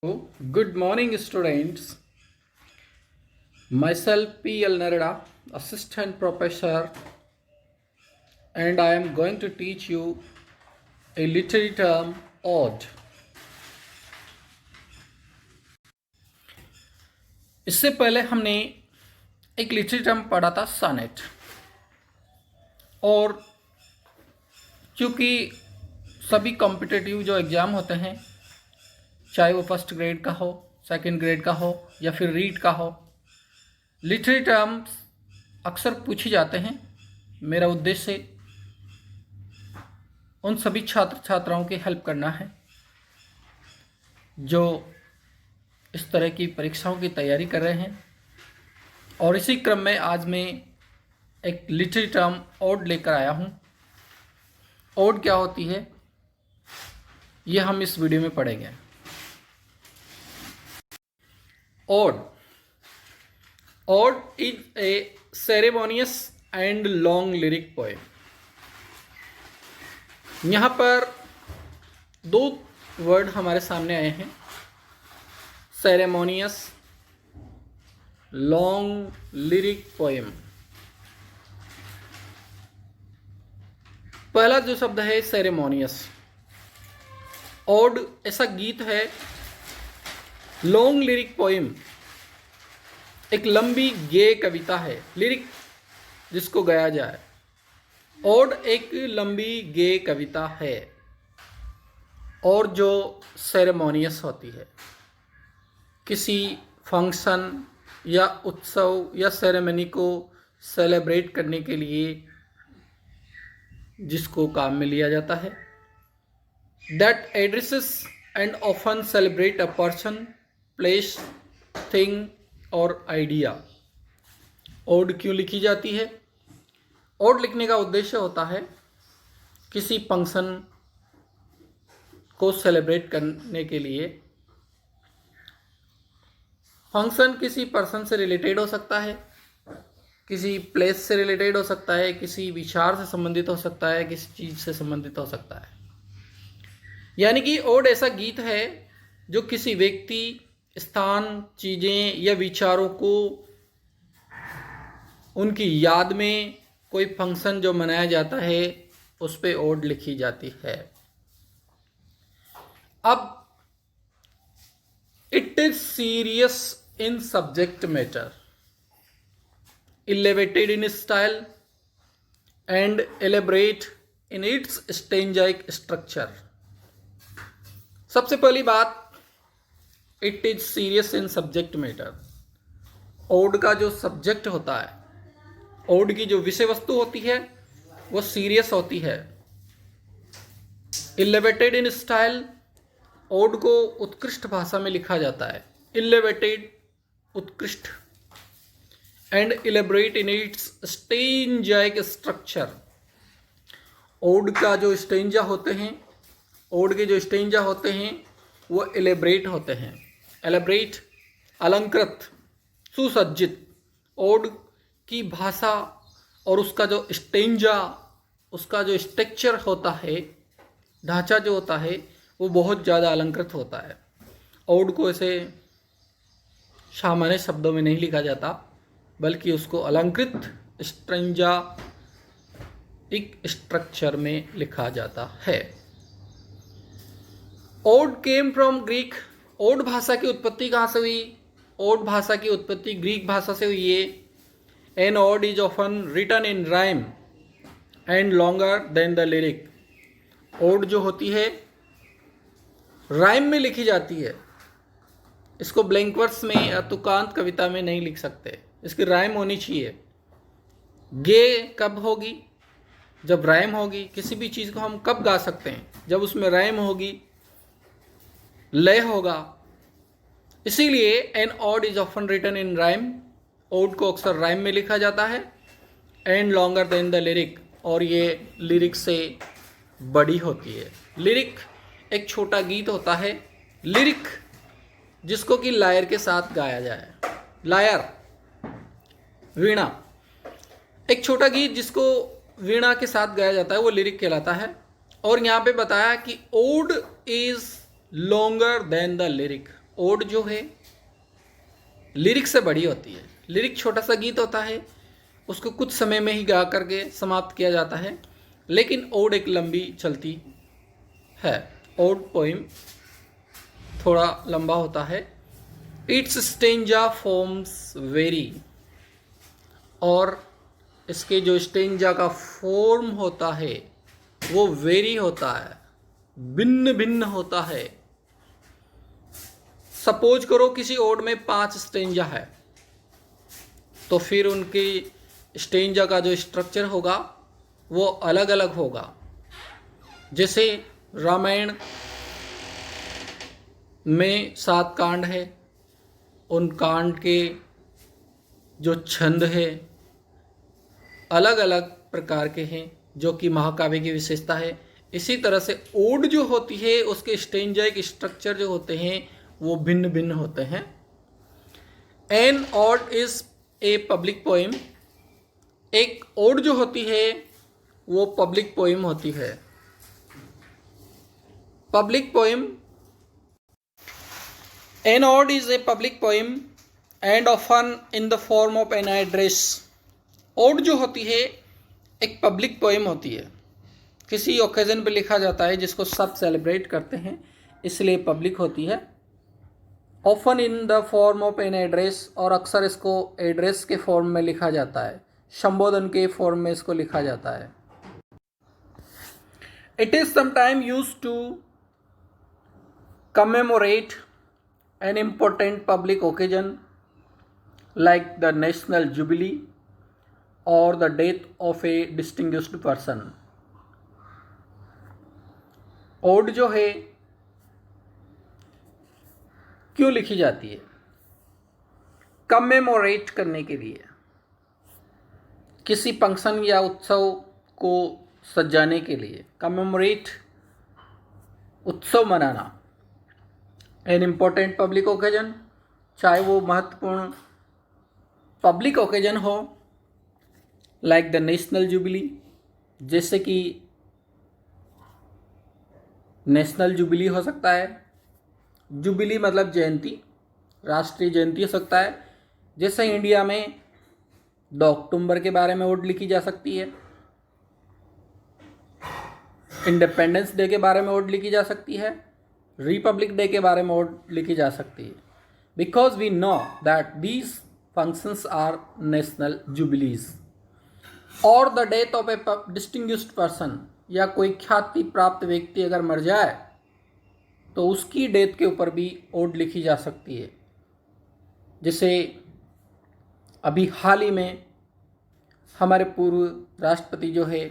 Good morning, students. Myself P.L. Narada, Assistant Professor, and I am going to teach you a literary term odd. इससे पहले हमने एक literary term पढ़ा था sonnet, और चूँकि सभी कॉम्पिटिटिव जो एग्ज़ाम होते हैं, चाहे वो फर्स्ट ग्रेड का हो, सेकंड ग्रेड का हो या फिर रीड का हो, लिटरेरी टर्म्स अक्सर पूछे जाते हैं। मेरा उद्देश्य उन सभी छात्र छात्राओं की हेल्प करना है जो इस तरह की परीक्षाओं की तैयारी कर रहे हैं। और इसी क्रम में आज मैं एक लिटरेरी टर्म ओड लेकर आया हूँ। ओड क्या होती है ये हम इस वीडियो में पढ़ेंगे। Ode is a ceremonious and long lyric poem. यहाँ पर दो वर्ड हमारे सामने आए हैं, सेरेमोनियस, लॉन्ग लिरिक पोएम। पहला जो शब्द है सेरेमोनियस। ओड ऐसा गीत है, लॉन्ग लिरिक पोएम एक लंबी गे कविता है, लिरिक जिसको गाया जाए। ओड एक लंबी गे कविता है और जो सेरेमोनियस होती है, किसी फंक्शन या उत्सव या सेरेमनी को सेलिब्रेट करने के लिए जिसको काम में लिया जाता है। That addresses and often celebrate a person, place, thing और आइडिया। ओड क्यों लिखी जाती है? ओड लिखने का उद्देश्य होता है किसी फंक्शन को सेलिब्रेट करने के लिए। फंक्शन किसी पर्सन से रिलेटेड हो सकता है, किसी प्लेस से रिलेटेड हो सकता है, किसी विचार से संबंधित हो सकता है, किसी चीज़ से संबंधित हो सकता है। यानी कि ओड ऐसा गीत है जो किसी व्यक्ति, स्थान, चीज़ें या विचारों को उनकी याद में कोई फंक्शन जो मनाया जाता है उस पे ओड लिखी जाती है। अब it is serious in subject matter, elevated in style and elaborate in its stanzaic structure। सबसे पहली बात, it is serious in subject matter. Ode का जो सब्जेक्ट होता है, ओड की जो विषय वस्तु होती है वो सीरियस होती है। इलेवेटेड इन स्टाइल, ओड को उत्कृष्ट भाषा में लिखा जाता है। इलेवेटेड उत्कृष्ट, and elaborate in its stanzaic structure. Ode का जो स्टेंजा होते हैं, ओड के जो स्टेंजा होते हैं वो इलेबरेट होते हैं। एलेबरेट अलंकृत, सुसज्जित। ओड की भाषा और उसका जो स्टेंजा, उसका जो स्ट्रक्चर होता है, ढांचा जो होता है वो बहुत ज़्यादा अलंकृत होता है। ओड को ऐसे सामान्य शब्दों में नहीं लिखा जाता, बल्कि उसको अलंकृत स्ट्रेंजा एक स्ट्रक्चर में लिखा जाता है। Ode came from Greek. Ode भाषा की उत्पत्ति कहाँ से हुई? ओड भाषा की उत्पत्ति ग्रीक भाषा से हुई है। An ode is often written in rhyme and longer than the lyric. Ode जो होती है राइम में लिखी जाती है। इसको ब्लैंक वर्स में या तुकांत कविता में नहीं लिख सकते, इसकी राइम होनी चाहिए। गे कब होगी? जब राइम होगी। किसी भी चीज़ को हम कब गा सकते हैं? जब उसमें राइम होगी, लय होगा। इसीलिए an ode is often written in rhyme. Ode को अक्सर राइम में लिखा जाता है। And longer than the lyric, और ये लिरिक से बड़ी होती है। लिरिक एक छोटा गीत होता है। लिरिक जिसको कि लायर के साथ गाया जाए। लायर वीणा, एक छोटा गीत जिसको वीणा के साथ गाया जाता है वो लिरिक कहलाता है। और यहाँ पे बताया कि ode is longer than the lyric. Ode जो है लिरिक से बड़ी होती है। लिरिक छोटा सा गीत होता है, उसको कुछ समय में ही गा करके समाप्त किया जाता है, लेकिन ओड एक लंबी चलती है। ओड पोइम थोड़ा लंबा होता है। इट्स स्टेंजा फॉर्म्स वेरी, और इसके जो स्टेंजा का फॉर्म होता है वो वेरी होता है, भिन्न भिन्न होता है। सपोज करो किसी ओड में 5 स्टेंजा है, तो फिर उनकी स्टेंजा का जो स्ट्रक्चर होगा वो अलग अलग होगा। जैसे रामायण में 7 कांड है, उन कांड के जो छंद है अलग अलग प्रकार के हैं, जो कि महाकाव्य की विशेषता है। इसी तरह से ओड जो होती है उसके स्टेंजा के स्ट्रक्चर जो होते हैं वो भिन्न भिन्न होते हैं। An ode is a public poem, एक ओड जो होती है वो पब्लिक पोइम होती है। Public poem, an ode is a public poem and often in the form of an address. Ode जो होती है एक पब्लिक पोइम होती है, किसी ओकेजन पे लिखा जाता है जिसको सब सेलिब्रेट करते हैं, इसलिए पब्लिक होती है। Often in the form of an address, और अक्सर इसको एड्रेस के फॉर्म में लिखा जाता है, संबोधन के फॉर्म में इसको लिखा जाता है। It is sometime used to commemorate an important public occasion like the national jubilee और the death of a distinguished person. Ode जो है क्यों लिखी जाती है? कमेमोरेट करने के लिए, किसी फंक्शन या उत्सव को सजाने के लिए। कमेमोरेट, उत्सव मनाना। एन इम्पोर्टेंट पब्लिक ओकेजन, चाहे वो महत्वपूर्ण पब्लिक ओकेजन हो, लाइक द नेशनल जुबिली, जैसे कि नेशनल जुबिली हो सकता है। जुबिली मतलब जयंती, राष्ट्रीय जयंती हो सकता है। जैसे इंडिया में 2 अक्टूबर के बारे में ओड लिखी जा सकती है, इंडिपेंडेंस डे के बारे में ओड लिखी जा सकती है, रिपब्लिक डे के बारे में ओड लिखी जा सकती है। Because we know that these functions are national jubilees. और the death of a distinguished person, या कोई ख्याति प्राप्त व्यक्ति अगर मर जाए तो उसकी डेथ के ऊपर भी ओड लिखी जा सकती है। जैसे अभी हाल ही में हमारे पूर्व राष्ट्रपति जो है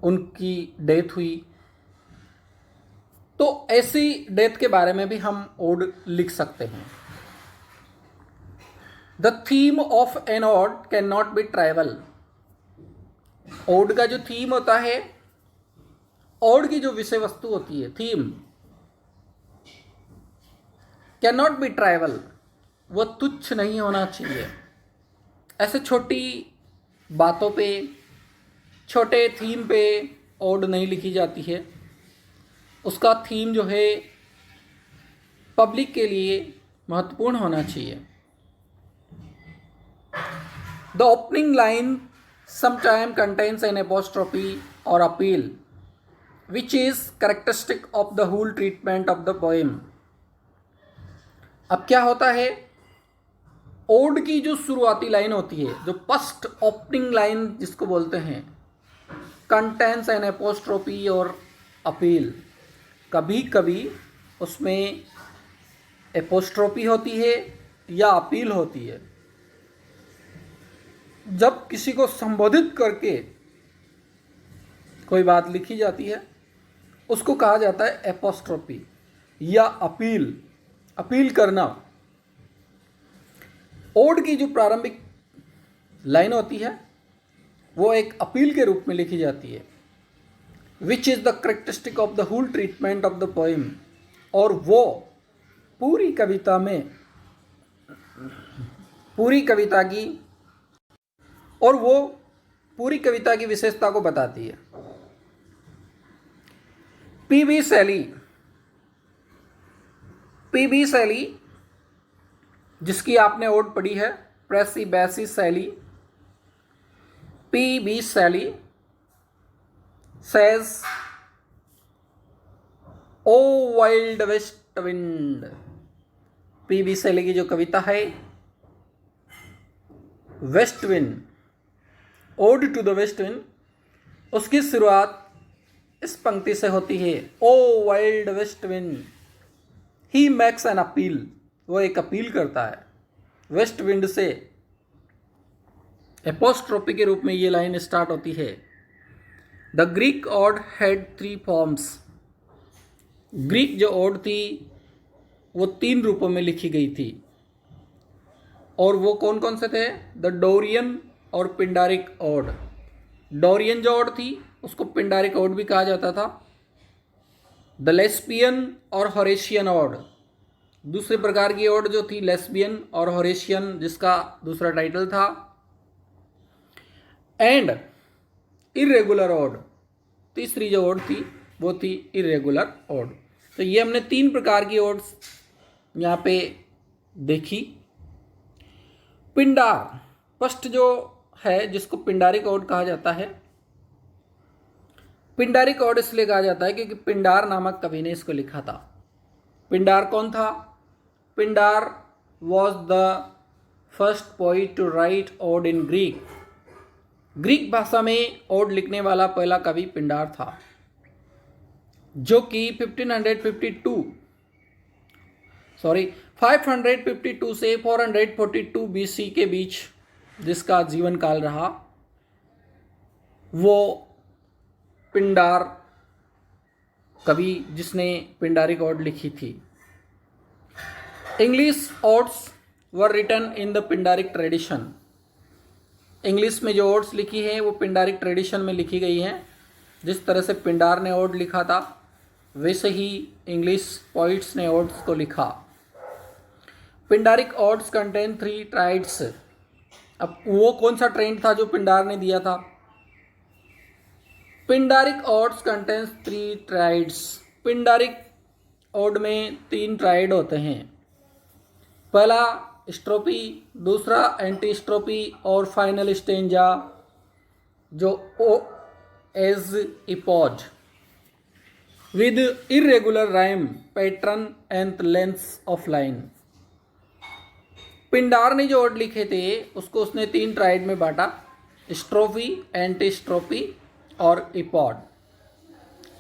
उनकी डेथ हुई, तो ऐसी डेथ के बारे में भी हम ओड लिख सकते हैं। The theme of an ode can not be tribal. Ode का जो थीम होता है, ओड की जो विषय वस्तु होती है, theme, can not be tribal, वो तुच्छ नहीं होना चाहिए। ऐसे छोटी बातों पे, छोटे थीम पे ओड नहीं लिखी जाती है। उसका थीम जो है पब्लिक के लिए महत्वपूर्ण होना चाहिए। The opening line sometimes contains an apostrophe or appeal which is characteristic of the whole treatment of the poem। अब क्या होता है, ओड की जो शुरुआती लाइन होती है, जो फर्स्ट ओपनिंग लाइन जिसको बोलते हैं, कंटेंस एन एपोस्ट्रोफी और अपील। कभी कभी उसमें एपोस्ट्रोफी होती है या अपील होती है। जब किसी को संबोधित करके कोई बात लिखी जाती है उसको कहा जाता है एपोस्ट्रोफी या अपील, अपील करना। ओड की जो प्रारंभिक लाइन होती है वो एक अपील के रूप में लिखी जाती है, which is the characteristic of the whole treatment of the poem. और वो पूरी कविता में, पूरी कविता की, और वो पूरी कविता की विशेषता को बताती है। पी.बी. शैली पीबी शैली, जिसकी आपने ओड पढ़ी है, प्रेसी बैसी Shelley, PB Shelley says O wild west wind. PB Shelley की जो कविता है west wind, ode to the west wind, उसकी शुरुआत इस पंक्ति से होती है, O wild west wind he makes an appeal. वो एक अपील करता है वेस्ट विंड से। एपोस्ट्रोफी के रूप में ये लाइन स्टार्ट होती है। The Greek odd had 3 forms. Greek जो ओड थी वो 3 रूपों में लिखी गई थी, और वो कौन कौन से थे? द डोरियन और पिंडारिक ओड। डोरियन जो ओड थी उसको पिंडारिक ओड भी कहा जाता था। द लेस्बियन और होरेशियन ओड, दूसरे प्रकार की ओड जो थी लेस्बियन और होरेशियन, जिसका दूसरा टाइटल था। एंड इरेगुलर ओड, तीसरी जो ओड थी वो थी इरेगुलर ओड। तो ये हमने 3 प्रकार की ओड्स यहाँ पे देखी। पिंडार फर्स्ट जो है, जिसको पिंडारिक ओड कहा जाता है। पिंडारिक ओड इसलिए कहा जाता है क्योंकि पिंडार नामक कवि ने इसको लिखा था। पिंडार कौन था? Pindar was the first poet to write ode in Greek. Greek भाषा में ओड लिखने वाला पहला कवि पिंडार था, जो कि 552 से 442 BC के बीच जिसका जीवन काल रहा, वो पिंडार कवि जिसने पिंडारिक ओड लिखी थी। English odes were written in the Pindaric tradition. English में जो ओड्स लिखी है वो पिंडारिक ट्रेडिशन में लिखी गई हैं। जिस तरह से पिंडार ने ओड लिखा था वैसे ही इंग्लिश पोइट्स ने ओड्स को लिखा। पिंडारिक ओड्स कंटेन 3 ट्राइड्स। अब वो कौन सा ट्रेंड था जो पिंडार ने दिया था? Pindaric odes contains 3 triads. Pindaric ode में 3 ट्राइड होते हैं। पहला स्ट्रोपी, दूसरा एंटी स्ट्रोपी और फाइनल स्टेंजा जो O as epodes with irregular rhyme pattern and length of line. Pindar ने जो ओड लिखे थे उसको उसने 3 ट्राइड में बांटा, स्ट्रोफी, एंटी स्ट्रोफी और इपॉड।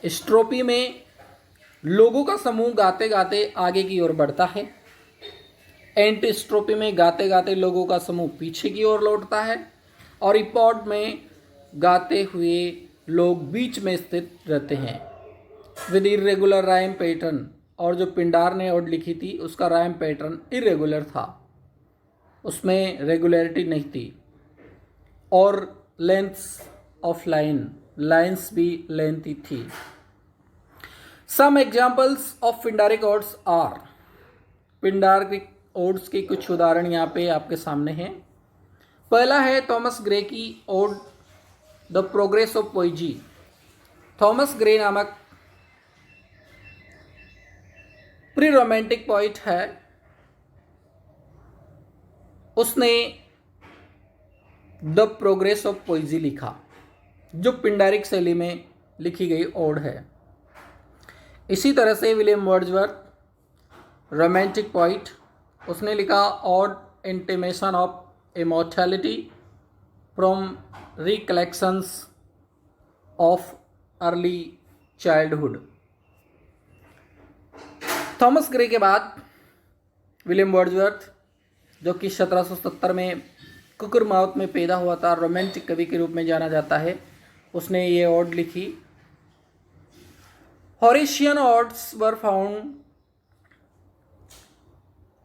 स्ट्रोफी में लोगों का समूह गाते गाते आगे की ओर बढ़ता है। एंटी स्ट्रोफी में गाते गाते लोगों का समूह पीछे की ओर लौटता है। और इपॉड में गाते हुए लोग बीच में स्थित रहते हैं विद इरेगुलर राइम पैटर्न। और जो पिंडार ने ओड लिखी थी उसका राइम पैटर्न इरेगुलर था, उसमें रेगुलरिटी नहीं थी। और लेंथ्स ऑफ लाइन्स भी लेंथी थी। Some examples of Pindaric odes are. Pindaric odes के कुछ उदाहरण यहाँ पे आपके सामने हैं। पहला है थॉमस ग्रे की ode the progress of poesy. Thomas Gray नामक प्री रोमांटिक पोइट है, उसने द प्रोग्रेस ऑफ पोइजी लिखा, जो पिंडारिक शैली में लिखी गई ओड है। इसी तरह से विलियम वर्ड्सवर्थ रोमांटिक पोइट, उसने लिखा odd intimation of immortality from recollections of early childhood. Thomas Gray के बाद विलियम वर्ड्सवर्थ, जो कि 1770 में कुकुरमाउथ में पैदा हुआ था, रोमांटिक कवि के रूप में जाना जाता है, उसने ये ओड लिखी। हॉरेशियन ओड्स वर फाउंड।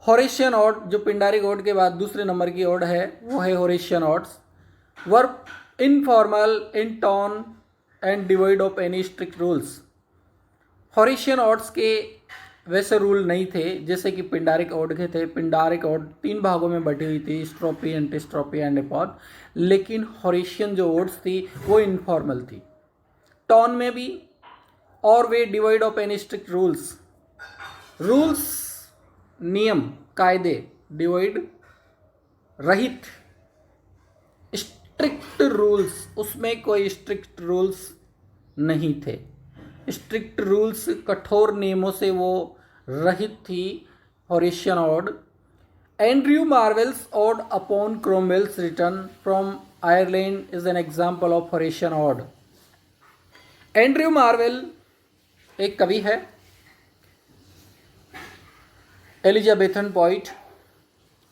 हॉरेशियन ओड जो पिंडारिक ओड के बाद दूसरे नंबर की ओड है वो है Horatian odes. Were informal in tone and devoid of any strict rules. Horatian odes के वैसे रूल नहीं थे जैसे कि पिंडारिक ओड के थे। पिंडारिक ओड 3 भागों में बटी हुई थी, स्ट्रोपी, एंटीस्ट्रोपी एंड एपॉड। लेकिन हॉरेशियन जो ओड्स थी वो इनफॉर्मल थी, टोन में भी, और वे divide of any strict rules नियम कायदे डिवोइड रहित, स्ट्रिक्ट रूल्स, उसमें कोई स्ट्रिक्ट रूल्स नहीं थे। स्ट्रिक्ट रूल्स कठोर नियमों से वो रहित थी Horatian ode. Andrew Marvell's ode upon Cromwell's return from Ireland is an example of Horatian ode. Andrew Marvell एक कवि है, एलिजाबेथन पोइट,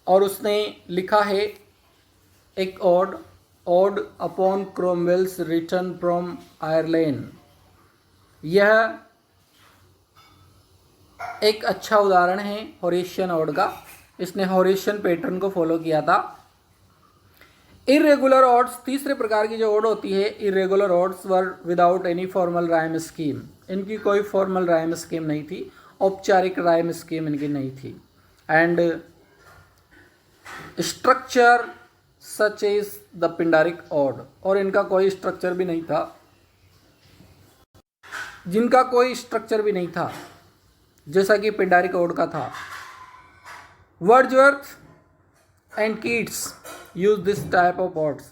और उसने लिखा है एक ode upon Cromwell's return from Ireland. यह एक अच्छा उदाहरण है होरेशियन ओड का। इसने होरेशियन पैटर्न को फॉलो किया था। इरेगुलर ओड्स, तीसरे प्रकार की जो ओड होती है irregular odes, were without any formal rhyme scheme. इनकी कोई फॉर्मल राइम स्कीम नहीं थी, औपचारिक राइम स्कीम इनकी नहीं थी। And structure such is the Pindaric ode, और इनका कोई स्ट्रक्चर भी नहीं था, जिनका कोई स्ट्रक्चर भी नहीं था जैसा कि पिंडारिक ओड का था। Wordsworth and Keats use this type of odds.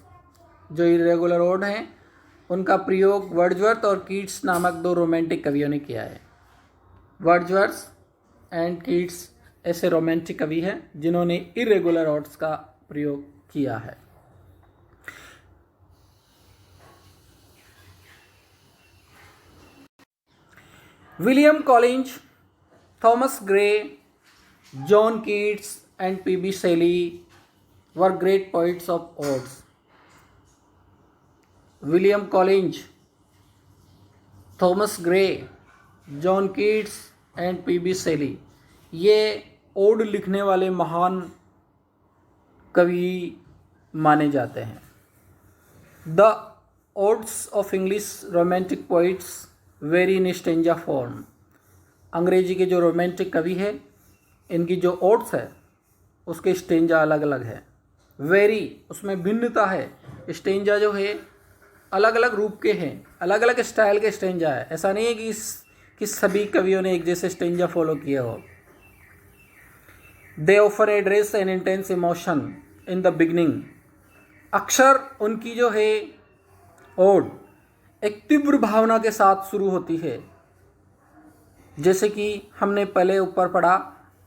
जो इरेगुलर ओड हैं उनका प्रयोग वर्ड्सवर्थ और कीट्स नामक दो रोमांटिक कवियों ने किया है। वर्ड्सवर्थ एंड कीट्स ऐसे रोमांटिक कवि हैं जिन्होंने इरेगुलर ओड्स का प्रयोग किया है। William Collins, Thomas Gray, John Keats and P.B. Shelley were great poets of odes. William Collins, Thomas Gray, John Keats and P.B. Shelley ये ओड लिखने वाले महान कवि माने जाते हैं। The odds of English romantic poets very in stanza form. अंग्रेजी के जो रोमांटिक कवि है इनकी जो ओड्स है उसके स्टेंजा अलग अलग है। वेरी, उसमें भिन्नता है। स्टेंजा जो है अलग अलग रूप के हैं, अलग अलग स्टाइल के स्टेंजा है। ऐसा नहीं है कि सभी कवियों ने एक जैसे स्टेंजा फॉलो किया हो। दे offer address N intense emotion in the beginning. अक्सर उनकी जो है ओड एक तीव्र भावना के साथ शुरू होती है, जैसे कि हमने पहले ऊपर पढ़ा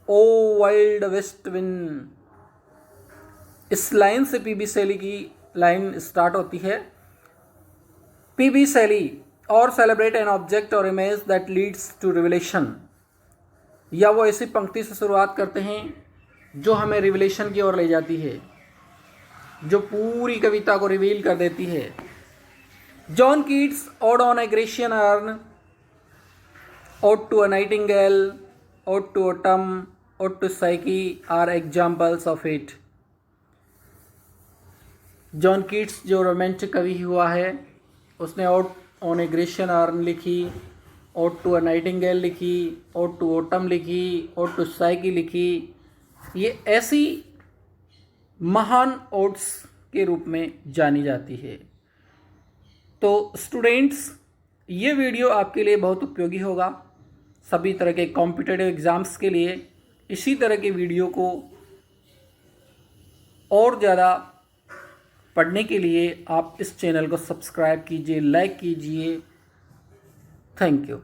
ओ वाइल्ड वेस्ट विंड। इस लाइन से पीबी शैली की लाइन स्टार्ट होती है। पीबी शैली और सेलिब्रेट एन ऑब्जेक्ट और image that leads to revelation, या वो ऐसी पंक्ति से शुरुआत करते हैं जो हमें रिविलेशन की ओर ले जाती है, जो पूरी कविता को रिवील कर देती है। John Keats ode on a Grecian urn, ode to a nightingale, ode to autumn, ode to Psyche are examples of it. John Keats जो रोमांटिक कवि हुआ है उसने ode on a Grecian urn लिखी, ओड टू अ नाइटिंगेल लिखी, ode to autumn लिखी, ode to Psyche लिखी। ये ऐसी महान ओड्स के रूप में जानी जाती है। तो स्टूडेंट्स, ये वीडियो आपके लिए बहुत उपयोगी होगा सभी तरह के कॉम्पिटिटिव एग्ज़ाम्स के लिए। इसी तरह के वीडियो को और ज़्यादा पढ़ने के लिए आप इस चैनल को सब्सक्राइब कीजिए, लाइक कीजिए। Thank you.